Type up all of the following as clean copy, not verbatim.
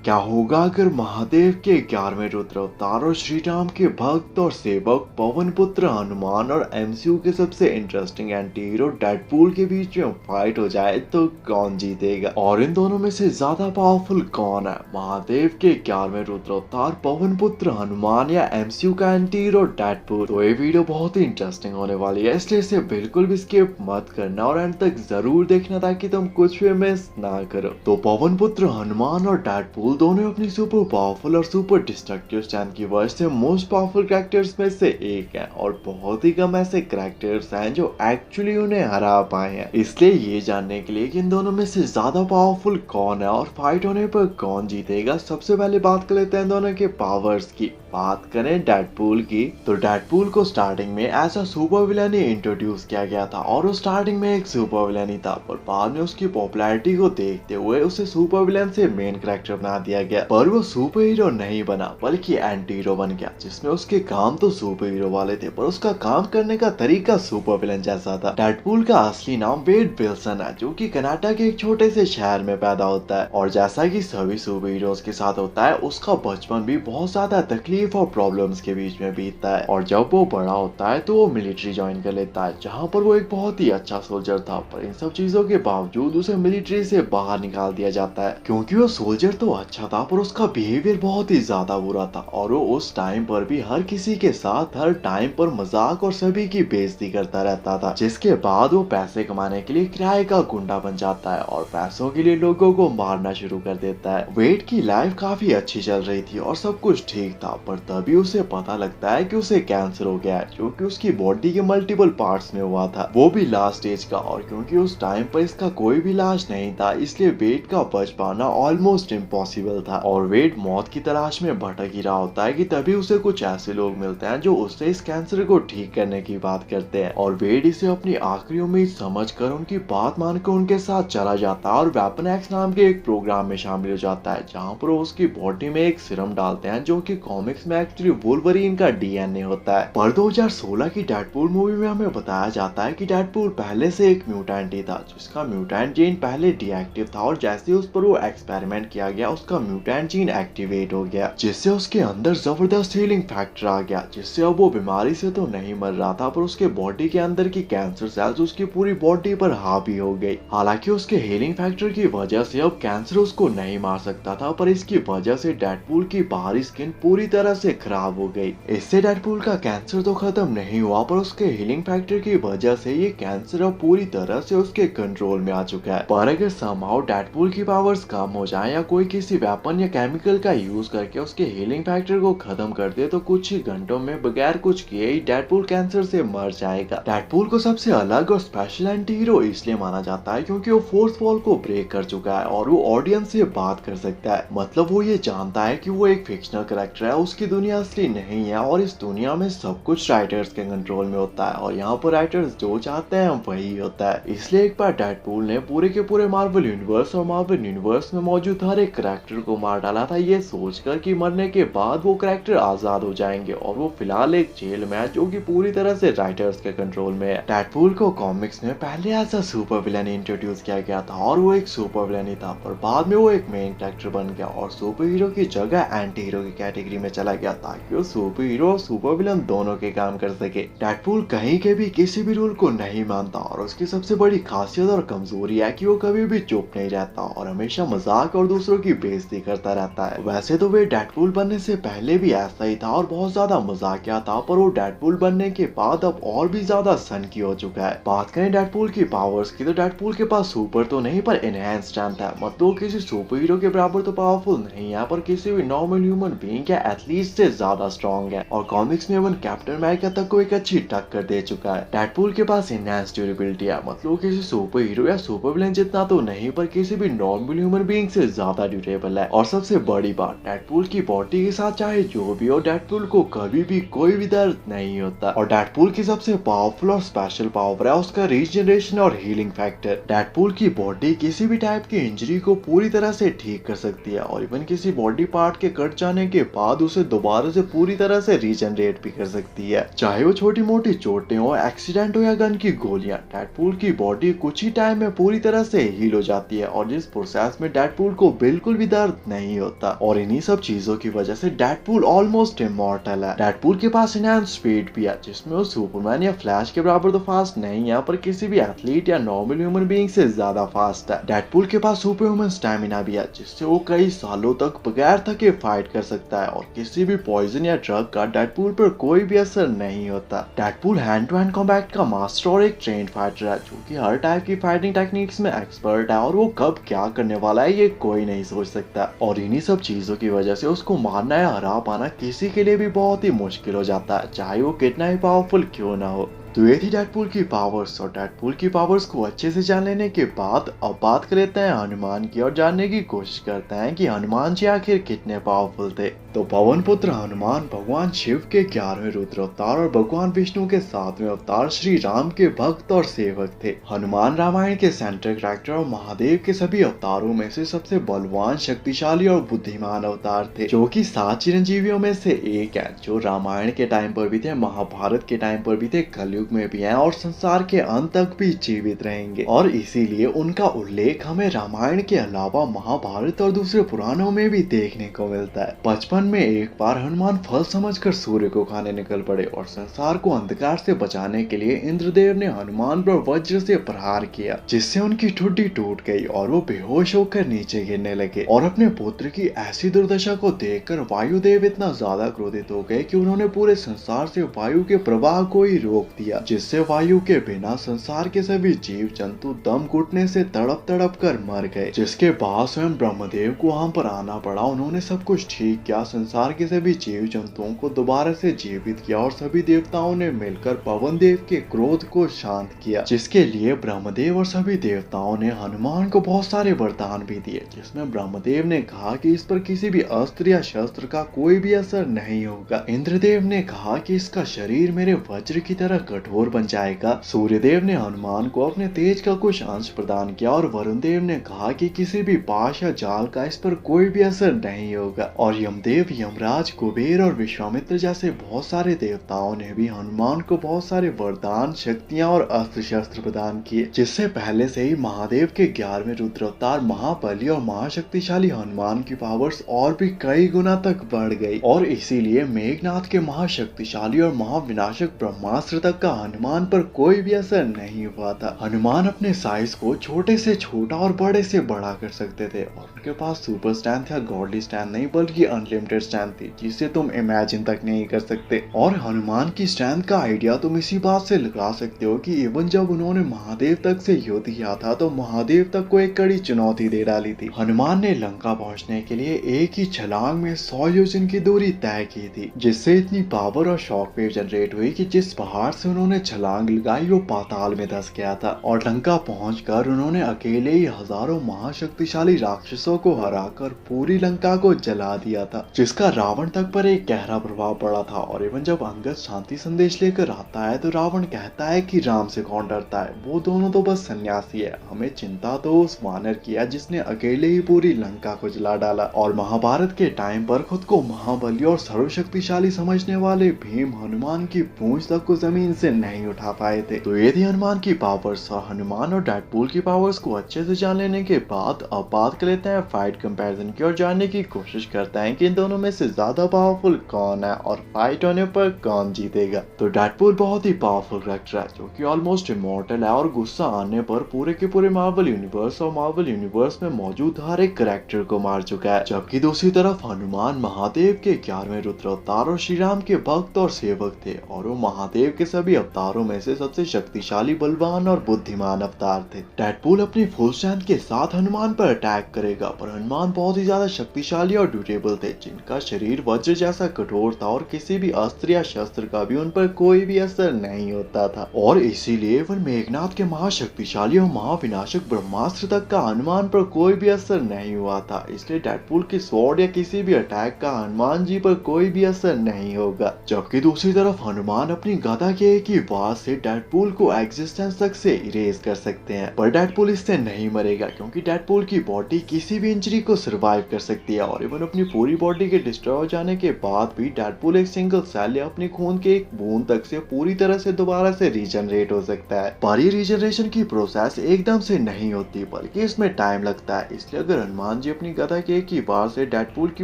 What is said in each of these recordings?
क्या होगा अगर महादेव के 11वें रुद्र अवतार और श्री राम के भक्त और सेवक पवन पुत्र हनुमान और एमसीयू के सबसे इंटरेस्टिंग एंटी हीरो डेडपूल के बीच में फाइट हो जाए तो कौन जीतेगा? और इन दोनों में से ज्यादा पावरफुल कौन है, महादेव के 11वें रुद्र अवतार पवन पुत्र हनुमान या एमसीयू का एंटी हीरो डेडपूल? तो ये वीडियो बहुत ही इंटरेस्टिंग होने वाली है, इसलिए इसे बिल्कुल भी स्किप मत करना और एंड तक जरूर देखना ताकि तुम कुछ भी मिस ना करो। तो पवन पुत्र हनुमान और डेडपूल दोनों अपनी सुपर पावरफुल और सुपर डिस्ट्रक्टिव स्टैंड की वजह से मोस्ट पावरफुल कैरेक्टर्स में से एक है और बहुत ही कम ऐसे कैरेक्टर्स हैं जो एक्चुअली उन्हें हरा पाए हैं। इसलिए ये जानने के लिए कि इन दोनों में से ज्यादा पावरफुल कौन है और फाइट होने पर कौन जीतेगा, सबसे पहले बात कर लेते हैं दोनों के पावर्स की। बात करें डेडपूल की, तो डेडपूल को स्टार्टिंग में एज अ सुपर विलन ही इंट्रोड्यूस किया गया था और वो स्टार्टिंग में एक सुपर विलन ही था, पर बाद में उसकी पॉपुलैरिटी को देखते हुए उसे सुपर विलन से मेन कैरेक्टर बना दिया गया। पर वो सुपर हीरो नहीं बना बल्कि एंटी हीरो बन गया, जिसमें उसके काम तो सुपर हीरो वाले थे पर उसका काम करने का तरीका सुपर विलन जैसा था। डेडपूल का असली नाम वेड विल्सन है, जो कि कनाडा के एक छोटे से शहर में पैदा होता है और जैसा कि सभी सुपर हीरोज के साथ होता है, उसका बचपन भी बहुत ज्यादा तकलीफ और प्रॉब्लम्स के बीच में बीतता है और जब वो बड़ा होता है तो वो मिलिट्री ज्वाइन कर लेता है, जहाँ पर वो एक बहुत ही अच्छा सोल्जर था। पर इन सब चीजों के बावजूद उसे मिलिट्री से बाहर निकाल दिया जाता है, क्योंकि वो सोल्जर तो अच्छा था पर उसका बिहेवियर बहुत ही ज्यादा बुरा था और वो उस टाइम पर भी हर किसी के साथ हर टाइम पर मजाक और सभी की बेइज्जती करता रहता था। जिसके बाद वो पैसे कमाने के लिए किराए का गुंडा बन जाता है और पैसों के लिए लोगों को मारना शुरू कर देता है। वेड की लाइफ काफी अच्छी चल रही थी और सब कुछ ठीक था, पर तभी उसे पता लगता है कि उसे कैंसर हो गया है, जो कि उसकी बॉडी के मल्टीपल पार्ट्स में हुआ था, वो भी लास्ट स्टेज का। और क्योंकि उस टाइम पर इसका कोई भी इलाज नहीं था, इसलिए वेड का बच पाना ऑलमोस्ट इम्पॉसिबल था और वेड मौत की तलाश में भटक ही रहा होता है कि तभी उसे कुछ ऐसे लोग मिलते हैं जो उससे इस कैंसर को ठीक करने की बात करते हैं और वेड इसे अपनी आखिरी उम्मीद समझकर उनकी बात मानकर उनके साथ चला जाता है और वेपन एक्स नाम के एक प्रोग्राम में शामिल हो जाता है, जहाँ पर वो उसकी बॉडी में एक सीरम डालते हैं जो कि कॉमिक्स में एक्चुअली वुल्वरीन का डीएनए होता है। पर 2016 की डेडपूल मूवी में हमें बताया जाता है कि डेडपूल पहले से एक म्यूटेंट ही था, जिसका म्यूटेंट जीन पहले डीएक्टिव था और जैसे उस पर वो एक्सपेरिमेंट किया गया उसका म्यूटेंट जीन एक्टिवेट हो गया, जिससे उसके अंदर जबरदस्त हीलिंग फैक्टर आ गया, जिससे अब वो बीमारी से तो नहीं मर रहा था पर उसके बॉडी के अंदर की कैंसर सेल्स उसकी पूरी बॉडी पर हावी हो गई। हालांकि उसके हीलिंग फैक्टर की वजह से अब कैंसर उसको नहीं मार सकता था, पर इसकी वजह से डेडपूल की बाहरी स्किन पूरी तरह से खराब हो गई। इससे डेडपूल का कैंसर तो खत्म नहीं हुआ, पर उसके हीलिंग फैक्टर की वजह से ये कैंसर अब पूरी तरह से उसके कंट्रोल में आ चुका है। पर अगर समहाउ डेडपूल की पावर्स कम हो जाए या कोई किसी वेपन या केमिकल का यूज करके उसके हीलिंग फैक्टर को खत्म कर दे तो कुछ ही घंटों में बगैर कुछ किए ही डेडपूल कैंसर से मर जाएगा। डेडपूल को सबसे अलग और स्पेशल एंटी हीरो इसलिए माना जाता है क्योंकि वो फोर्थ वॉल को ब्रेक कर चुका है और वो ऑडियंस से बात कर सकता है। मतलब वो ये जानता है कि वो एक फिक्शनल कैरेक्टर है, उसकी दुनिया असली नहीं है और इस दुनिया में सब कुछ राइटर्स के कंट्रोल में होता है और यहाँ पर राइटर्स जो चाहते हैं वही होता है। इसलिए एक बार डेडपूल ने पूरे के पूरे मार्वल यूनिवर्स और मार्वल यूनिवर्स में मौजूद हर एक कैरेक्टर को मार डाला था, ये सोचकर कि मरने के बाद वो कैरेक्टर आजाद हो जाएंगे और वो फिलहाल एक जेल में है जो कि पूरी तरह से राइटर्स के कंट्रोल में है। डेडपूल को कॉमिक्स में पहले as a super villain introduce किया गया था और वो एक सुपर विलन ही था, पर बाद में वो एक मेन कैरेक्टर बन गया और सुपर हीरो की जगह एंटी हीरो की कैटेगरी में चला गया ताकि वो सुपर हीरो और सुपर विलन दोनों के काम कर सके। डेडपूल कहीं के भी किसी भी रूल को नहीं मानता और उसकी सबसे बड़ी खासियत और कमजोरी है कि वो कभी भी चुप नहीं रहता और हमेशा मजाक और दूसरों की बेइज्जती करता रहता है। वैसे तो वे डेडपूल बनने से पहले भी ऐसा ही था और बहुत ज्यादा मजाकिया था, पर वो डेडपूल बनने के बाद अब और भी ज्यादा सनकी हो चुका है। बात करें डेडपूल की पावर्स की, तो डेडपूल के पास सुपर तो नहीं पर एनहांस स्ट्रेंथ है, मतलब किसी सुपर हीरो के बराबर तो पावरफुल नहीं है पर किसी भी नॉर्मल ह्यूमन बीइंग या एथलीट से ज्यादा स्ट्रॉन्ग है और कॉमिक्स में वन कैप्टन अमेरिका तक को एक अच्छी टक्कर दे चुका है। डेडपूल के पास एनहांस ड्यूरेबिलिटी है, मतलब किसी सुपर हीरो या सुपर विलेन जितना तो नहीं पर किसी भी नॉर्मल ह्यूमन बीइंग से ज्यादा ड्यूरेबल है। और सबसे बड़ी बात, डेडपूल की बॉडी के साथ चाहे जो भी हो, डेडपूल को कभी भी कोई भी दर्द नहीं होता। और डेडपूल की सबसे पावरफुल और स्पेशल पावर है उसका रीजनरेशन और हीलिंग फैक्टर। डेडपूल की बॉडी किसी भी टाइप की इंजरी को पूरी तरह से ठीक कर सकती है और इवन किसी बॉडी पार्ट के कट जाने के बाद उसे दोबारा से पूरी तरह से रीजनरेट भी कर सकती है, चाहे वो छोटी मोटी चोटें हो, एक्सीडेंट हो या गन की गोलियां। डेडपूल की बॉडी कुछ ही टाइम में पूरी तरह से हील हो जाती है और जिस प्रोसेस में डेडपूल को बिल्कुल भी का अर्थ नहीं होता। और इन्हीं सब चीजों की वजह से डेडपूल ऑलमोस्ट इमॉर्टल है। डेडपूल के पास इनहैंस स्पीड भी है, जिसमें वो सुपरमैन या फ्लैश के बराबर तो फास्ट नहीं है, पर किसी भी एथलीट या नॉर्मल ह्यूमन बीइंग से ज्यादा फास्ट है। डेडपूल के पास सुपर ह्यूमन स्टैमिना भी है, जिससे वो कई सालों तक बगैर थके फाइट कर सकता है और किसी भी पॉइजन या ड्रग का डेडपूल पर कोई भी असर नहीं होता। Deadpool hand to hand combat का मास्टर और एक ट्रेंड फाइटर है, जो कि हर टाइप की फाइटिंग टेक्निक्स में एक्सपर्ट है और वो कब क्या करने वाला है ये कोई नहीं सोच सकता। और इन्हीं सब चीजों की वजह से उसको मारना या हरा पाना किसी के लिए भी बहुत ही मुश्किल हो जाता है, चाहे वो कितना ही पावरफुल क्यों ना हो। तो ये थी डेडपूल की पावर्स, और डेडपूल की पावर्स को अच्छे से जान लेने के बाद अब बात कर लेते हैं हनुमान की और जानने की कोशिश करते हैं कि हनुमान जी आखिर कितने पावरफुल थे। तो पवन पुत्र हनुमान भगवान शिव के 11वें रुद्र अवतार और भगवान विष्णु के 7वें अवतार श्री राम के भक्त और सेवक थे। हनुमान रामायण के सेंट्रल कैरेक्टर और महादेव के सभी अवतारों में से सबसे बलवान, शक्तिशाली और बुद्धिमान अवतार थे, जो कि 7 चिरंजीवियों में से एक है, जो रामायण के टाइम पर भी थे, महाभारत के टाइम पर भी थे, कलयुग में भी हैं और संसार के अंत तक भी जीवित रहेंगे। और इसीलिए उनका उल्लेख हमें रामायण के अलावा महाभारत और दूसरे पुराणों में भी देखने को मिलता है। बचपन में एक बार हनुमान फल समझकर सूर्य को खाने निकल पड़े और संसार को अंधकार से बचाने के लिए इंद्रदेव ने हनुमान पर वज्र से प्रहार किया, जिससे उनकी ठुड्डी टूट गई और वो बेहोश होकर नीचे गिरने लगे। और अपने पुत्र की ऐसी दुर्दशा को देखकर वायुदेव इतना ज्यादा क्रोधित हो गए कि उन्होंने पूरे संसार से वायु के प्रवाह को ही रोक दिया, जिससे वायु के बिना संसार के सभी जीव जंतु दम घुटने से तड़प तड़प कर मर गए। जिसके बाद स्वयं ब्रह्मदेव को वहां पर आना पड़ा। उन्होंने सब कुछ ठीक किया, संसार के सभी जीव जंतुओं को दोबारा से जीवित किया और सभी देवताओं ने मिलकर पवन देव के क्रोध को शांत किया, जिसके लिए ब्रह्मदेव और सभी देवताओं ने हनुमान को बहुत सारे वरदान भी दिए, जिसमें ब्रह्मदेव ने कहा कि इस पर किसी भी अस्त्र या शस्त्र का कोई भी असर नहीं होगा। इंद्रदेव ने कहा कि इसका शरीर मेरे वज्र की तरह कठोर बन जाएगा। सूर्यदेव ने हनुमान को अपने तेज का कुछ अंश प्रदान किया और वरुण देव ने कहा कि किसी भी पाश या जाल का इस पर कोई भी असर नहीं होगा। और यमदेव, यमराज, कुबेर और विश्वामित्र जैसे बहुत सारे देवताओं ने भी हनुमान को बहुत सारे वरदान, शक्तियां और अस्त्र शस्त्र प्रदान किए, जिससे पहले से ही महादेव के 11वें रुद्र अवतार महाबली और महाशक्तिशाली हनुमान की पावर्स और भी कई गुना तक बढ़ गई। और इसीलिए मेघनाथ के महाशक्तिशाली और महाविनाशक ब्रह्मास्त्र तक का हनुमान पर कोई भी असर नहीं हुआ था। हनुमान अपने साइज को छोटे से छोटा और बड़े से बड़ा कर सकते थे और उनके पास सुपर स्ट्रेंथ या गॉडली स्ट्रेंथ नहीं बल्कि अनलिमिटेड स्ट्रेंथ थी, जिसे तुम इमेजिन तक नहीं कर सकते। और हनुमान की स्ट्रेंथ का आइडिया तुम इसी बात से लगा सकते हो कि इवन जब उन्होंने महादेव तक से युद्ध किया था तो महादेव तक को एक कड़ी चुनौती दे डाली थी। हनुमान ने लंका पहुंचने के लिए एक ही छलांग में 100 योजन की दूरी तय की थी, जिससे इतनी पावर और शॉक वेव जनरेट हुई कि जिस पहाड़ से उन्होंने छलांग लगाई वो पाताल में धंस गया था। और लंका पहुंचकर उन्होंने अकेले ही हजारों महाशक्तिशाली राक्षसों को हराकर पूरी लंका को जला दिया था, जिसका रावण तक पर एक गहरा प्रभाव पड़ा था। और इवन जब अंगद शांति संदेश लेकर आता है तो रावण कहता है कि राम से कौन डरता है, वो दोनों तो बस सन्यासी है, हमें चिंता तो उस वानर की है जिसने अकेले ही पूरी लंका को जला डाला। और महाभारत के टाइम पर खुद को महाबली और सर्वशक्तिशाली समझने वाले भीम हनुमान की पूंछ तक को जमीन से नहीं उठा पाए थे। तो ये थी हनुमान की पावर्स। और हनुमान और डेडपूल की पावर्स को अच्छे से जान लेने के बाद अब बात कर लेते हैं फाइट कंपैरिजन की और जानने की कोशिश करते हैं कि इन दोनों में से ज्यादा पावरफुल कौन है और फाइट होने पर कौन जीतेगा। तो डेडपूल बहुत ही पावरफुल कैरेक्टर है, जो कि ऑलमोस्ट इमॉर्टल है और गुस्सा आने पर पूरे के पूरे मार्वल यूनिवर्स और मार्वल यूनिवर्स में मौजूद हर एक कैरेक्टर को मार चुका है। जबकि दूसरी तरफ हनुमान महादेव के 11वें रुद्र अवतार और श्री राम के भक्त और सेवक थे और वो महादेव के सभी अवतारों में से सबसे शक्तिशाली, बलवान और बुद्धिमान अवतार थे। डेडपूल अपनी फुल स्ट्रेंथ के साथ हनुमान पर अटैक करेगा, पर हनुमान बहुत ही ज्यादा शक्तिशाली और ड्यूरेबल थे, जिनका शरीर वज्र जैसा कठोर था और किसी भी अस्त्र या शस्त्र का भी उन पर कोई भी असर नहीं होता था। और इसीलिए वन मेघनाथ के महाशक्तिशाली और महाविनाशक ब्रह्मास्त्र तक का हनुमान पर कोई भी असर नहीं हुआ था। इसलिए डेडपूल की स्वॉर्ड या किसी भी अटैक का हनुमान जी पर कोई भी असर नहीं होगा। जबकि दूसरी तरफ हनुमान अपनी गदा के एक ही वार से डेडपूल को एग्जिस्टेंस तक से इरेज कर सकते हैं, पर डेडपूल इससे नहीं मरेगा क्योंकि डेडपूल की बॉडी किसी भी इंजरी को सर्वाइव कर सकती है और इवन अपनी पूरी बॉडी बॉडी के डिस्ट्रॉय हो जाने के बाद भी डेडपूल एक सिंगल सेल या अपनी खून के एक बूंद तक से पूरी तरह से दोबारा से रीजनरेट हो सकता है। पर ये रीजनरेशन की प्रोसेस एकदम से नहीं होती, बल्कि इसमें टाइम लगता है। इसलिए अगर हनुमान जी अपनी गदा के एक ही बार से डेडपूल की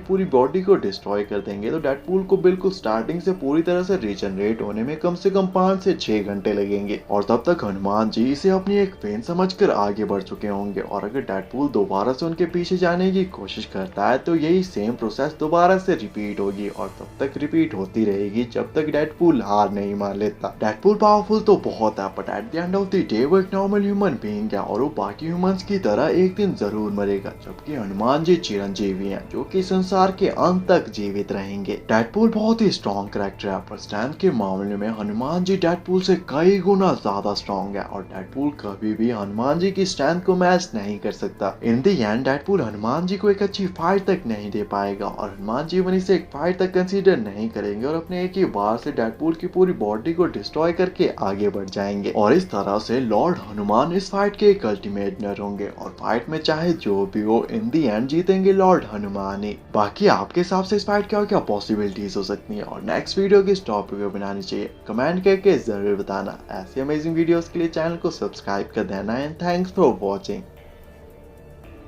पूरी बॉडी को डिस्ट्रॉय कर देंगे तो डेडपूल को बिल्कुल स्टार्टिंग से पूरी तरह से रीजनरेट होने में कम से कम 5 से 6 घंटे लगेंगे, और तब तक हनुमान जी इसे अपनी एक पेन समझकर आगे बढ़ चुके होंगे। और अगर डेडपूल दोबारा से उनके पीछे जाने की कोशिश करता है तो यही सेम प्रोसेस दोबारा से रिपीट होगी, और तब तक रिपीट होती रहेगी जब तक डेडपूल हार नहीं मान लेता। डेडपूल पावरफुल तो बहुत है, but at the end of the day वो एक नॉर्मल ह्यूमन बीइंग है, और वो बाकी ह्यूमंस की तरह एक दिन जरूर मरेगा। जबकि हनुमान जी चिरंजीवी हैं जो कि संसार के अंत तक जीवित रहेंगे। डेडपूल बहुत ही स्ट्रॉन्ग कैरेक्टर है, पर स्ट्रेंथ के मामले में हनुमान जी डेडपूल से कई गुना ज्यादा स्ट्रॉन्ग है, और डेडपूल कभी भी हनुमान जी की स्ट्रेंथ को मैच नहीं कर सकता। In the end Deadpool Hanuman ji को एक अच्छी फाइट तक नहीं दे पाएगा, और हनुमान जी वहीं से एक फाइट तक कंसीडर नहीं करेंगे और अपने एक ही बार से डेडपूल की पूरी बॉडी को डिस्ट्रॉय करके आगे बढ़ जाएंगे। और इस तरह से लॉर्ड हनुमान इस फाइट के एक अल्टीमेट विनर होंगे, और फाइट में चाहे जो भी हो इन द एंड जीतेंगे लॉर्ड हनुमान ही। बाकी आपके हिसाब से इस फाइट क्या क्या पॉसिबिलिटीज हो सकती है और नेक्स्ट वीडियो किस टॉपिक पे बनानी चाहिए, कमेंट करके जरूर बताना। ऐसे अमेजिंग वीडियोस के लिए चैनल को सब्सक्राइब कर देना एंड थैंक्स फॉर वॉचिंग।